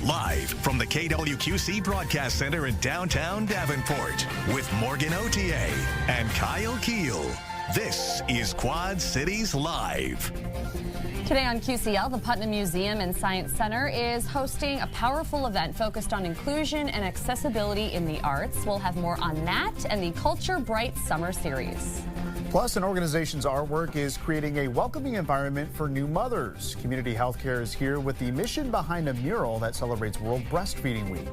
Live from the KWQC Broadcast Center in downtown Davenport with Morgan Otier and Kyle Keel. This is Quad Cities Live. Today on QCL, the Putnam Museum and Science Center is hosting a powerful event focused on inclusion and accessibility in the arts. We'll have more on that and the Culture Bright Summer Series. Plus, an organization's artwork is creating a welcoming environment for new mothers. Community Healthcare is here with the mission behind a mural that celebrates World Breastfeeding Week.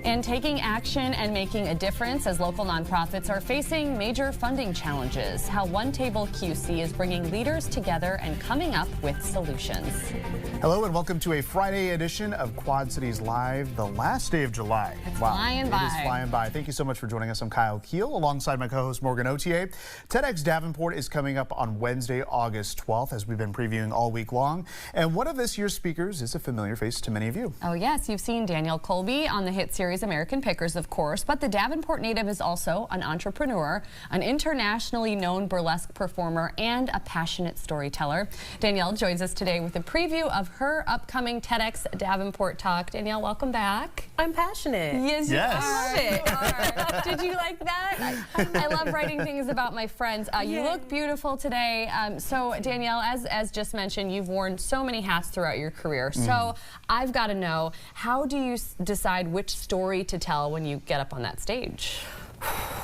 And taking action and making a difference as local nonprofits are facing major funding challenges. How One Table QC is bringing leaders together and coming up with solutions. Hello and welcome to a Friday edition of Quad Cities Live, the last day of July. It's flying by. It is flying by. Thank you so much for joining us. I'm Kyle Keel alongside my co-host Morgan Otier. TEDx Davenport is coming up on Wednesday, August 12th, as we've been previewing all week long. And one of this year's speakers is a familiar face to many of you. Oh yes, you've seen Danielle Colby on the hit series American Pickers, of course, but the Davenport native is also an entrepreneur, an internationally known burlesque performer, and a passionate storyteller. Danielle joins us today with a preview of her upcoming TEDx Davenport talk. Danielle, welcome back. I'm passionate. Yes, Yes. you are. Did you like that? I love writing things about my friends. You look beautiful today. So Danielle, as just mentioned, you've worn so many hats throughout your career. So I've got to know, how do you decide which story to tell when you get up on that stage?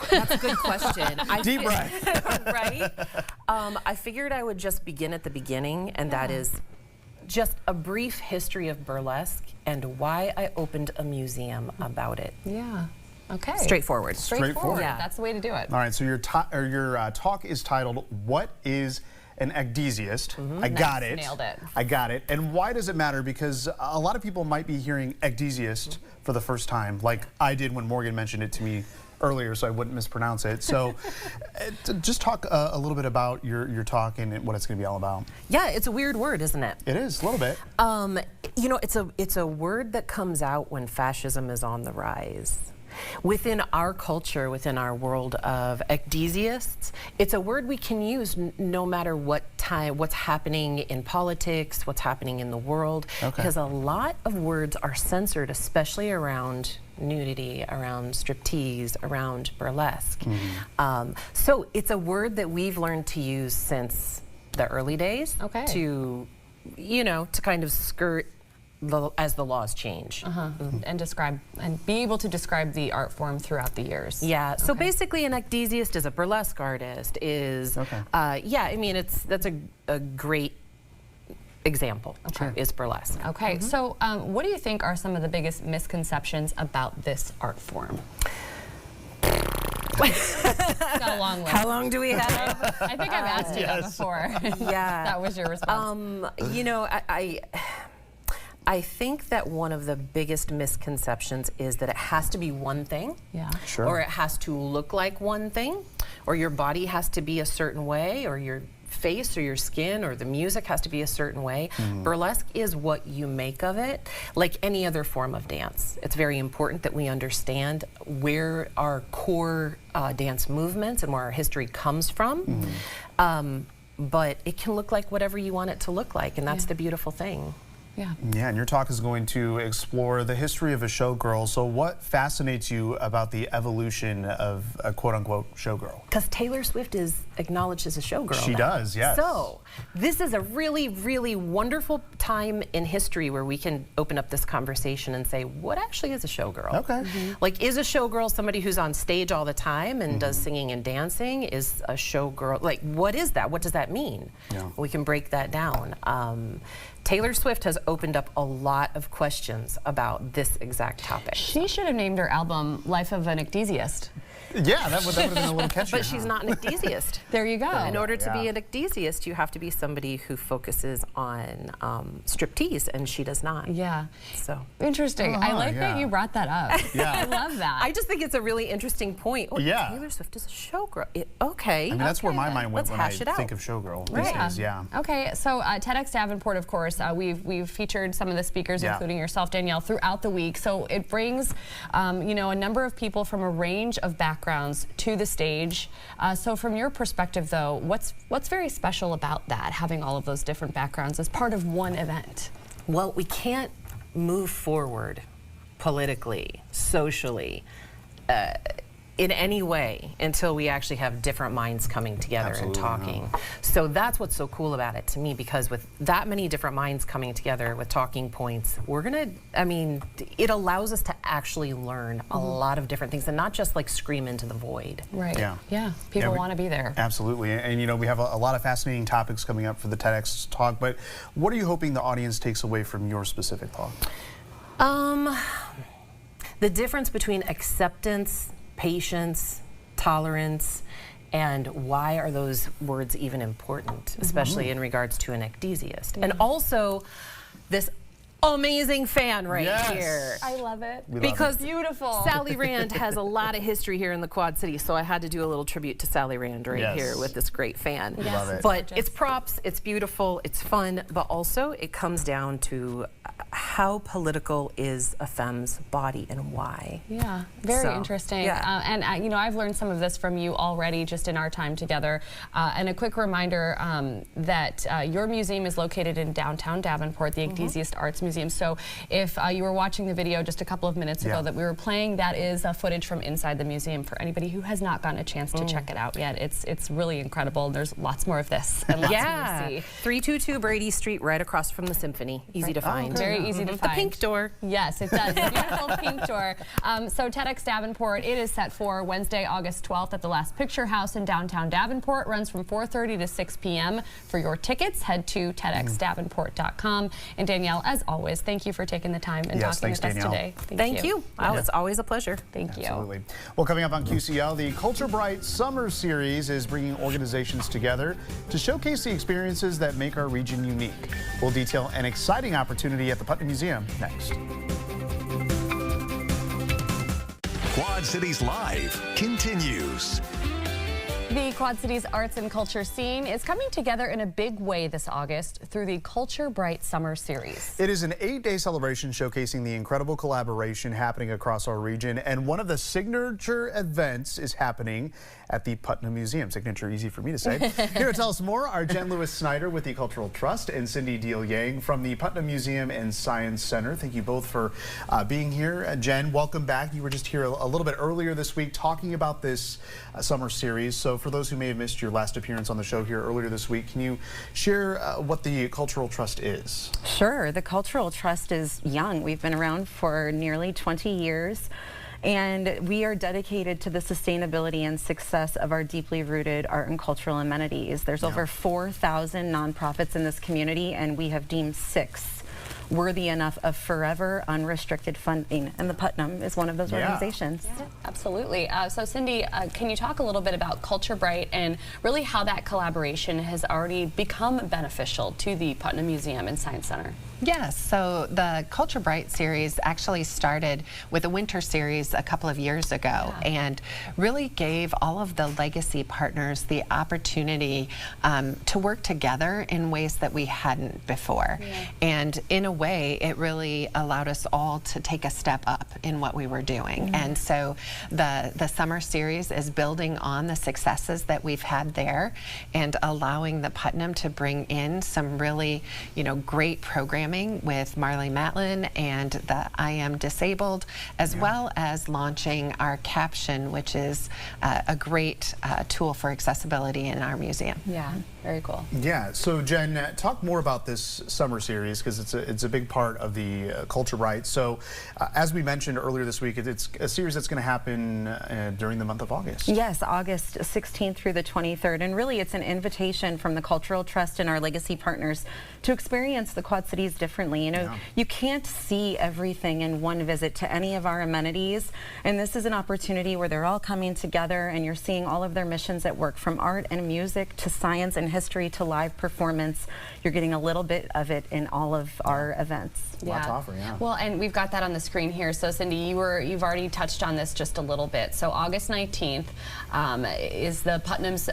That's a good question. Deep breath. Right? I figured I would just begin at the beginning, and that is just a brief history of burlesque and why I opened a museum about it. Yeah. Okay. Straightforward. Straightforward. Yeah. That's the way to do it. All right, so your talk is titled, What is an Ecdysiast? I got it. Nailed it. I got it. And why does it matter? Because a lot of people might be hearing Ecdysiast for the first time, like I did when Morgan mentioned it to me earlier, so I wouldn't mispronounce it. So just talk a little bit about your talk and what it's going to be all about. Yeah, it's a weird word, isn't it? It is, a little bit. You know, it's a word that comes out when fascism is on the rise. Within our culture, within our world of ecdysiasts, it's a word we can use no matter what time, what's happening in politics, what's happening in the world, because a lot of words are censored, especially around nudity, around striptease, around burlesque. So it's a word that we've learned to use since the early days to, you know, to kind of skirt as the laws change. And describe, and be able to describe the art form throughout the years. Yeah, so basically an ecdysiast is a burlesque artist, is, yeah, I mean, that's a great example, is burlesque. Okay, so what do you think are some of the biggest misconceptions about this art form? Got a long list. How long do we have? I think I've asked you that before. Yeah. That was your response. You know, I think that one of the biggest misconceptions is that it has to be one thing. Yeah. Sure. Or it has to look like one thing, or your body has to be a certain way, or your face or your skin or the music has to be a certain way. Burlesque is what you make of it, like any other form of dance. It's very important that we understand where our core dance movements and where our history comes from. But it can look like whatever you want it to look like, and that's the beautiful thing. Yeah. Yeah, and your talk is going to explore the history of a showgirl. So what fascinates you about the evolution of a quote-unquote showgirl? Because Taylor Swift is acknowledged as a showgirl. She does, yes. So this is a really, really wonderful time in history where we can open up this conversation and say, what actually is a showgirl? Okay. Like, is a showgirl somebody who's on stage all the time and does singing and dancing? Is a showgirl, like, what is that? What does that mean? Yeah. We can break that down. Taylor Swift has opened up a lot of questions about this exact topic. She should have named her album Life of an Ecdysiast. Yeah, that would have been a little catchier. But she's not an ecdysiast. There you go. In order to be an ecdysiast, you have to be somebody who focuses on striptease, and she does not. Yeah. So interesting. I like that you brought that up. Yeah. I love that. I just think it's a really interesting point. Oh, Yeah. Taylor Swift is a showgirl. Okay. I mean, that's where my mind went Let's when I hash it out. think of showgirl Right. these days, yeah. Okay, so TEDx Davenport, of course, we've featured some of the speakers, including yourself, Danielle, throughout the week. So it brings, you know, a number of people from a range of backgrounds to the stage. So from your perspective, though, what's very special about that, having all of those different backgrounds as part of one event? Well, we can't move forward politically, socially, in any way until we actually have different minds coming together and talking. So that's what's so cool about it to me, because with that many different minds coming together with talking points, we're gonna, I mean, it allows us to actually learn a lot of different things and not just like scream into the void. Right. Yeah. Yeah. People want to be there. Absolutely. And you know, we have a lot of fascinating topics coming up for the TEDx talk, but what are you hoping the audience takes away from your specific talk? The difference between acceptance, patience, tolerance, and why are those words even important, especially in regards to an ecdysiast. And also this amazing fan right here. I love it. Because beautiful. Sally Rand has a lot of history here in the Quad Cities, so I had to do a little tribute to Sally Rand right here with this great fan. Love it. But it's props, it's beautiful, it's fun, but also it comes down to how political is a femme's body and why. Yeah, very So, interesting. yeah. And you know, I've learned some of this from you already just in our time together. And a quick reminder that your museum is located in downtown Davenport, the Ecdysiast Arts Museum. So if you were watching the video just a couple of minutes ago that we were playing, that is footage from inside the museum for anybody who has not gotten a chance to check it out yet. It's really incredible. There's lots more of this and lots more to see. 322 Brady Street, right across from the Symphony. Easy to find. Very easy to find. The pink door. Yes, it does. Beautiful pink door. So TEDx Davenport, it is set for Wednesday, August 12th at the Last Picture House in downtown Davenport. Runs from 4:30 to 6 p.m. For your tickets, head to TEDxDavenport.com. And Danielle, as always, thank you for taking the time and talking with us today. Thank you. Wow, it's always a pleasure. Thank you. Absolutely. Well, coming up on QCL, the Culture Bright Summer Series is bringing organizations together to showcase the experiences that make our region unique. We'll detail an exciting opportunity at the Putnam Museum next. Quad Cities Live continues. The Quad Cities arts and culture scene is coming together in a big way this August through the Culture Bright Summer Series. It is an 8-day celebration showcasing the incredible collaboration happening across our region, and one of the signature events is happening at the Putnam Museum. Signature, easy for me to say. Here to tell us more are Jen Lewis Snyder with the Cultural Trust and Cindy Deal Yang from the Putnam Museum and Science Center. Thank you both for being here. Jen, welcome back. You were just here a little bit earlier this week talking about this summer series. So for those who may have missed your last appearance on the show here earlier this week, can you share what the Cultural Trust is? Sure. The Cultural Trust is young. We've been around for nearly 20 years. And we are dedicated to the sustainability and success of our deeply rooted art and cultural amenities. There's over 4,000 nonprofits in this community, and we have deemed 6 worthy enough of forever unrestricted funding, and the Putnam is one of those organizations. Yeah, absolutely. So Cindy, can you talk a little bit about Culture Bright and really how that collaboration has already become beneficial to the Putnam Museum and Science Center? Yes, so the Culture Bright series actually started with a winter series a couple of years ago and really gave all of the legacy partners the opportunity to work together in ways that we hadn't before. And in a way, it really allowed us all to take a step up in what we were doing. And so the summer series is building on the successes that we've had there and allowing the Putnam to bring in some really, great programs with Marley Matlin and the I Am Disabled, as well as launching our Caption, which is a great tool for accessibility in our museum. Yeah, very cool. Yeah, so Jen, talk more about this summer series because it's a big part of the Culture Bright. So as we mentioned earlier this week, it's a series that's going to happen during the month of August. Yes, August 16th through the 23rd, and really it's an invitation from the Cultural Trust and our legacy partners to experience the Quad Cities differently. You can't see everything in one visit to any of our amenities, and this is an opportunity where they're all coming together and you're seeing all of their missions at work, from art and music to science and history to live performance. You're getting a little bit of it in all of our events. Lot to offer, Well, and we've got that on the screen here. So Cindy, you've already touched on this just a little bit. So August 19th is the Putnam's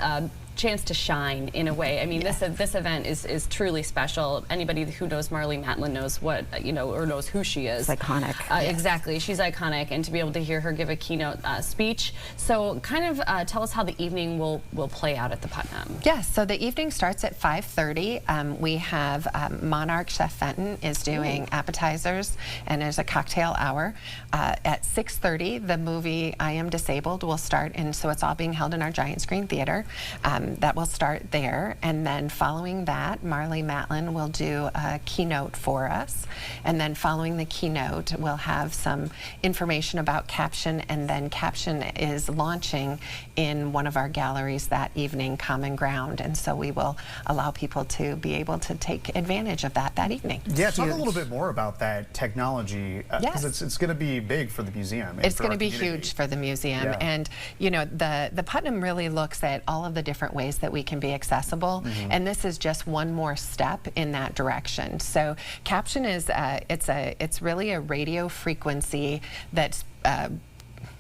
chance to shine in a way. I mean, this event is truly special. Anybody who knows Marlee Matlin knows what, or knows who she is. It's iconic. Exactly, she's iconic, and to be able to hear her give a keynote speech. So kind of tell us how the evening will play out at the Putnam. Yes, so the evening starts at 5:30. We have Monarch Chef Fenton is doing appetizers, and there's a cocktail hour. At 6:30, the movie I Am Disabled will start, and so it's all being held in our giant screen theater. That will start there, and then following that, Marlee Matlin will do a keynote for us, and then following the keynote, we'll have some information about Caption, and then Caption is launching in one of our galleries that evening, Common Ground, and so we will allow people to be able to take advantage of that evening. Yeah, talk a little bit more about that technology, because it's going to be big for the museum. It's going to be huge for the museum, and the Putnam really looks at all of the different ways that we can be accessible, and this is just one more step in that direction. So Caption is it's really a radio frequency that's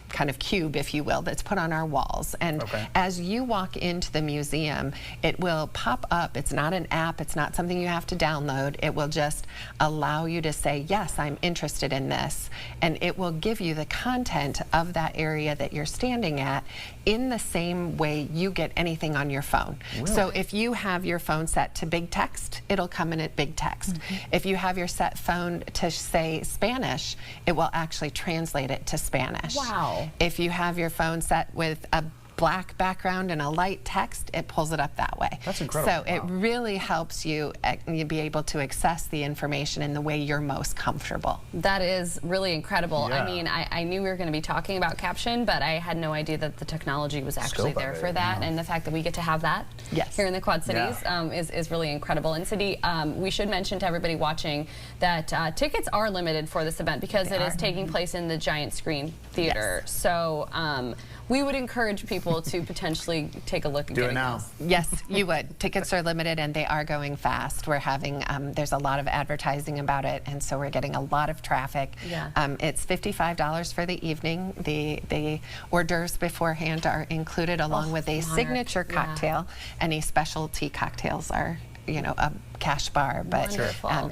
kind of cube, if you will, that's put on our walls. And as you walk into the museum, it will pop up. It's not an app. It's not something you have to download. It will just allow you to say, yes, I'm interested in this. And it will give you the content of that area that you're standing at in the same way you get anything on your phone. Really? So if you have your phone set to big text, it'll come in at big text. If you have your set phone to say Spanish, it will actually translate it to Spanish. Wow. If you have your phone set with a black background and a light text, it pulls it up that way. That's incredible. So it really helps you be able to access the information in the way you're most comfortable. That is really incredible. I mean, I knew we were going to be talking about Caption, but I had no idea that the technology was actually there for that, and the fact that we get to have that here in the Quad Cities is really incredible. And Cindy, we should mention to everybody watching that tickets are limited for this event because it is taking place in the giant screen theater. So we would encourage people to potentially take a look at getting those. Yes, you would. Tickets are limited and they are going fast. We're having, there's a lot of advertising about it, and so we're getting a lot of traffic. It's $55 for the evening. The hors d'oeuvres beforehand are included along with a signature cocktail. Any specialty cocktails are, a cash bar, but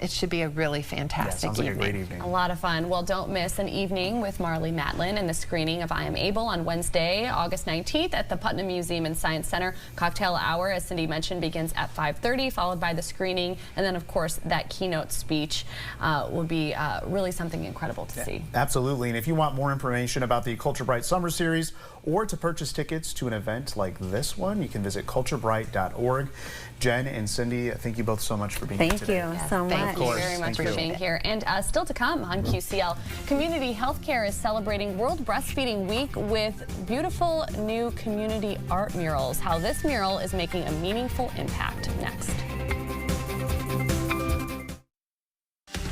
it should be a really fantastic sounds like a great evening. A lot of fun. Well, don't miss an evening with Marlee Matlin and the screening of I Am Able on Wednesday, August 19th at the Putnam Museum and Science Center. Cocktail hour, as Cindy mentioned, begins at 5:30, followed by the screening, and then of course that keynote speech will be really something incredible to see. Absolutely, and if you want more information about the Culture Bright Summer Series or to purchase tickets to an event like this one, you can visit culturebright.org. Jen and Cindy, thank you both so much for being here today. Thank you so much. Thank you very much for being here. And still to come on QCL, Community Healthcare is celebrating World Breastfeeding Week with beautiful new community art murals. How this mural is making a meaningful impact. Next.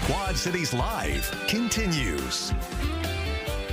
Quad Cities Live continues.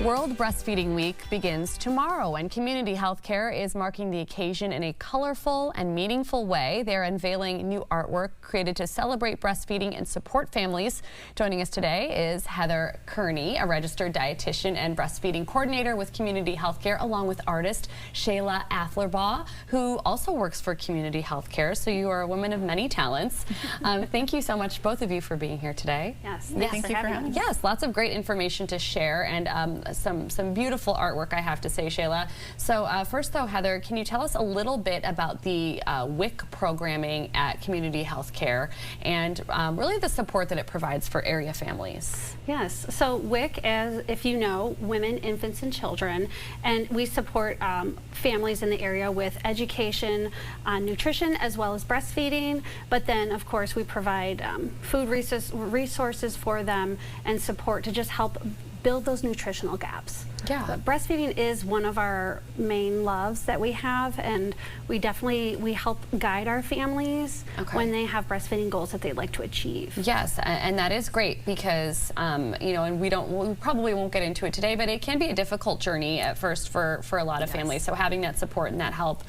World Breastfeeding Week begins tomorrow, and Community Healthcare is marking the occasion in a colorful and meaningful way. They're unveiling new artwork created to celebrate breastfeeding and support families. Joining us today is Heather Kearney, a registered dietitian and breastfeeding coordinator with Community Healthcare, along with artist Shayla Athlerbaugh, who also works for Community Healthcare. So you are a woman of many talents. Thank you so much, both of you, for being here today. Yes, thank you for having us. Yes, lots of great information to share, and some beautiful artwork, I have to say, Shayla. So first though, Heather, can you tell us a little bit about the WIC programming at Community Healthcare and really the support that it provides for area families? Yes, so WIC, as if you know, Women, Infants, and Children, and we support families in the area with education on nutrition as well as breastfeeding, but then of course we provide food resources for them and support to just help build those nutritional gaps. Yeah. But breastfeeding is one of our main loves that we have, and we help guide our families when they have breastfeeding goals that they'd like to achieve. Yes, and that is great because and we probably won't get into it today, but it can be a difficult journey at first for a lot of families. So having that support and that help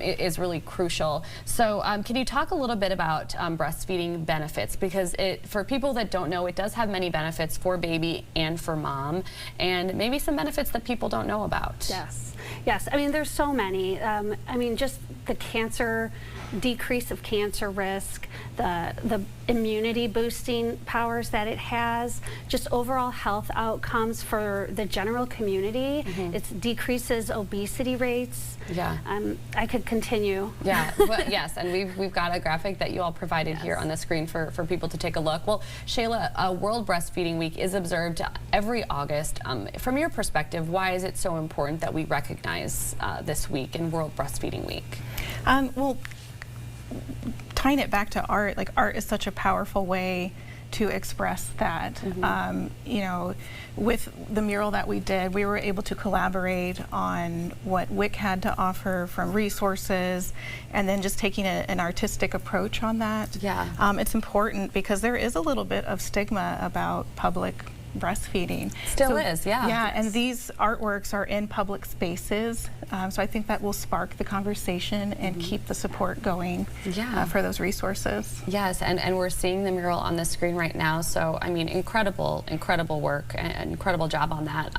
is really crucial. So can you talk a little bit about breastfeeding benefits, because for people that don't know, it does have many benefits for baby and for for mom, and maybe some benefits that people don't know about. Yes. Yes. I mean, there's so many. I mean, just the decrease of cancer risk, the immunity boosting powers that it has, just overall health outcomes for the general community. It decreases obesity rates. Yeah. I could continue. Yeah, well, yes, and we've got a graphic that you all provided here on the screen for people to take a look. Well, Shayla, World Breastfeeding Week is observed every August. From your perspective, why is it so important that we recognize this week in World Breastfeeding Week? Well, tying it back to art, like art is such a powerful way to express that. You know, with the mural that we did, we were able to collaborate on what WIC had to offer from resources, and then just taking an artistic approach on that. Yeah. It's important because there is a little bit of stigma about public breastfeeding. Still is, yeah. Yeah, and these artworks are in public spaces, so I think that will spark the conversation and keep the support going for those resources. Yes, and we're seeing the mural on the screen right now, so I mean, incredible work, and incredible job on that.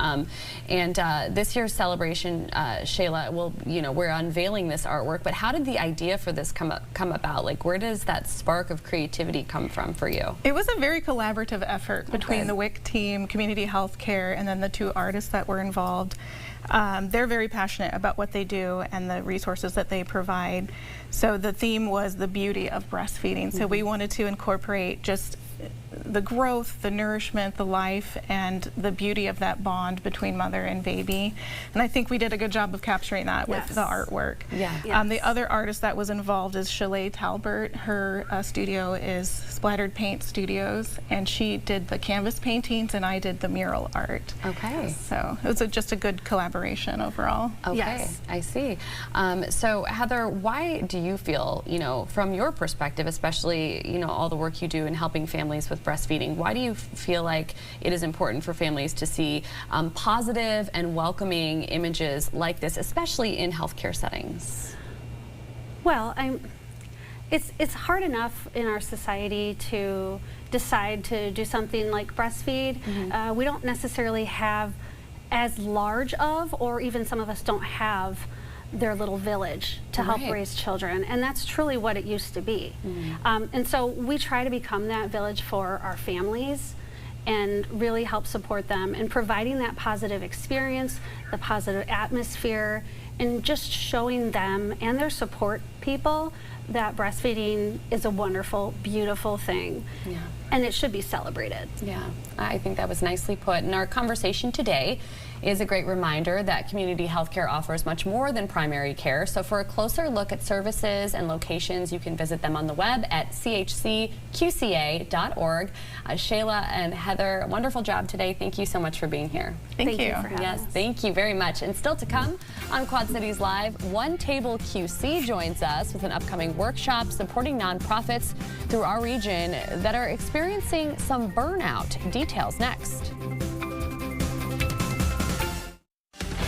And this year's celebration, Shayla, we're unveiling this artwork, but how did the idea for this come about? Like, where does that spark of creativity come from for you? It was a very collaborative effort between the WIC team, Community Healthcare, and then the two artists that were involved. They're very passionate about what they do and the resources that they provide. So the theme was the beauty of breastfeeding. So we wanted to incorporate just the growth, the nourishment, the life, and the beauty of that bond between mother and baby. And I think we did a good job of capturing that with the artwork. Yeah. The other artist that was involved is Shalay Talbert. Her studio is Splattered Paint Studios, and she did the canvas paintings and I did the mural art. Okay. So it was just a good collaboration overall. Okay, Yes. I see. So Heather, why do you feel, from your perspective, especially, all the work you do in helping families with breastfeeding, why do you feel like it is important for families to see positive and welcoming images like this, especially in healthcare settings? Well, it's hard enough in our society to decide to do something like breastfeed. We don't necessarily have as large of, or even some of us don't have their little village to help raise children, and that's truly what it used to be. And so we try to become that village for our families and really help support them in providing that positive experience, the positive atmosphere, and just showing them and their support people that breastfeeding is a wonderful, beautiful thing. Yeah. And it should be celebrated. Yeah, I think that was nicely put. And our conversation today is a great reminder that community healthcare offers much more than primary care. So for a closer look at services and locations, you can visit them on the web at chcqca.org. Shayla and Heather, wonderful job today. Thank you so much for being here. Thank you. for having us. Thank you very much. And still to come on Quad Cities Live, One Table QC joins us with an upcoming workshop supporting nonprofits through our region that are experiencing some burnout. Details next.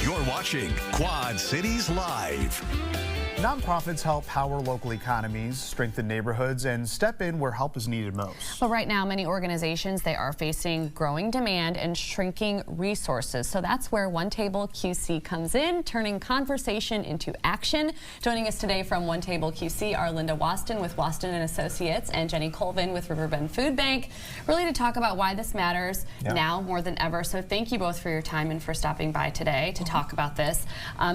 You're watching Quad Cities Live. Nonprofits help power local economies, strengthen neighborhoods, and step in where help is needed most. Well, right now, many organizations, they are facing growing demand and shrinking resources. So that's where One Table QC comes in, turning conversation into action. Joining us today from One Table QC are Linda Waston with Waston & Associates and Jenny Colvin with Riverbend Food Bank, really to talk about why this matters now more than ever. So thank you both for your time and for stopping by today to talk about this.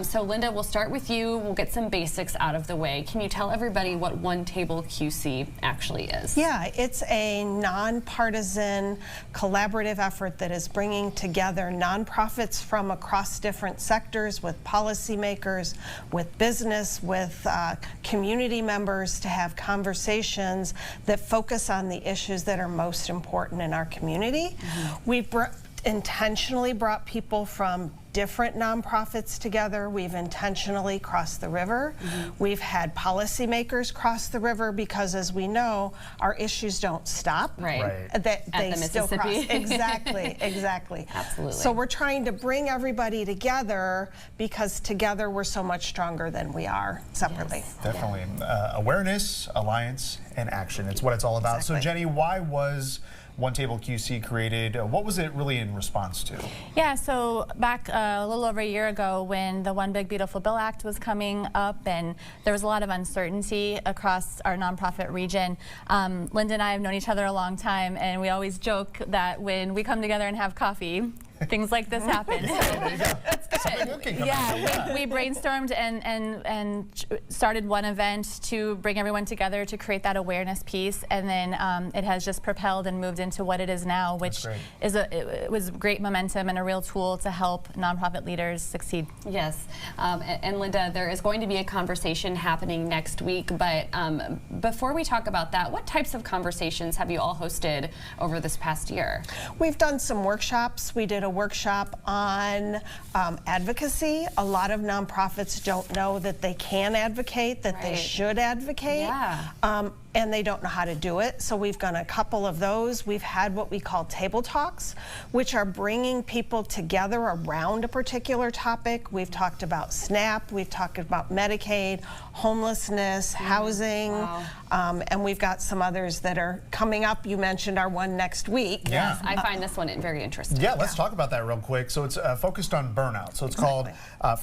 So Linda, we'll start with you. We'll get some basics out of the way. Can you tell everybody what One Table QC actually is? Yeah, it's a nonpartisan collaborative effort that is bringing together nonprofits from across different sectors with policymakers, with business, with community members to have conversations that focus on the issues that are most important in our community. We've intentionally brought people from different nonprofits together. We've intentionally crossed the river. We've had policymakers cross the river because, as we know, our issues don't stop. That they still cross. Exactly. Absolutely. So we're trying to bring everybody together because together we're so much stronger than we are separately. Definitely. Awareness, alliance, and action. It's what it's all about. So Jenny, why was One Table QC created. What was it really in response to? Yeah, so back a little over a year ago when the One Big Beautiful Bill Act was coming up and there was a lot of uncertainty across our nonprofit region, Linda and I have known each other a long time, and we always joke that when we come together and have coffee, things like this happen. Yeah, we brainstormed and started one event to bring everyone together to create that awareness piece, and then it has just propelled and moved into what it is now, which is it was great momentum and a real tool to help nonprofit leaders succeed. Yes, and Linda, there is going to be a conversation happening next week, but before we talk about that, what types of conversations have you all hosted over this past year? We've done some workshops. We did a workshop on advocacy. A lot of nonprofits don't know that they can advocate, that they should advocate. Yeah. And they don't know how to do it. So we've done a couple of those. We've had what we call table talks, which are bringing people together around a particular topic. We've talked about SNAP, we've talked about Medicaid, homelessness, housing, and we've got some others that are coming up. You mentioned our one next week. Yeah. Yes, I find this one very interesting. Yeah, let's talk about that real quick. So it's focused on burnout. So it's called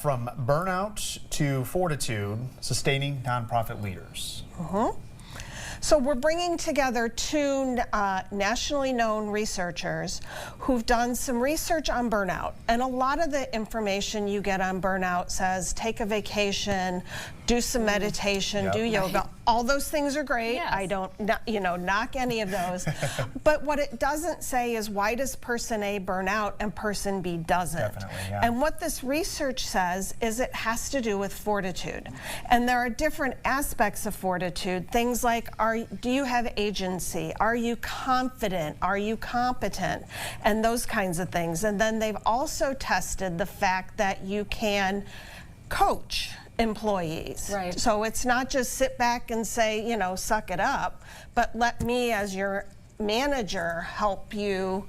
From Burnout to Fortitude, Sustaining Nonprofit Leaders. So we're bringing together two nationally known researchers who've done some research on burnout. And a lot of the information you get on burnout says take a vacation, do some meditation, do yoga. All those things are great. Yes. I don't, knock any of those. But what it doesn't say is why does person A burn out and person B doesn't? Definitely, yeah. And what this research says is it has to do with fortitude. And there are different aspects of fortitude. Things like, do you have agency? Are you confident? Are you competent? And those kinds of things. And then they've also tested the fact that you can coach employees. Right. So it's not just sit back and say, suck it up, but let me as your manager help you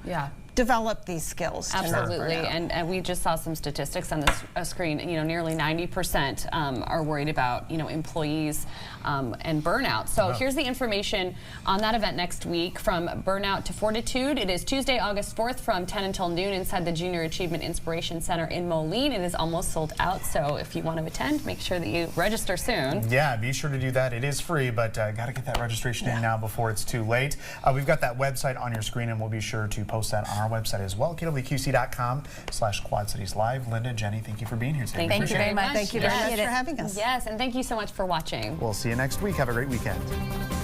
develop these skills. Absolutely, and we just saw some statistics on the screen. Nearly 90% are worried about employees and burnout. So here's the information on that event next week, From Burnout to Fortitude. It is Tuesday, August 4th from 10 until noon inside the Junior Achievement Inspiration Center in Moline. It is almost sold out, so if you want to attend, make sure that you register soon. Yeah, be sure to do that. It is free, but got to get that registration in now before it's too late. We've got that website on your screen, and we'll be sure to post that on our website as well, kwqc.com/Quad Cities Live. Linda, Jenny, thank you for being here today. Thank you very much. Thank you very much for having us. Yes, and thank you so much for watching. We'll see you next week. Have a great weekend.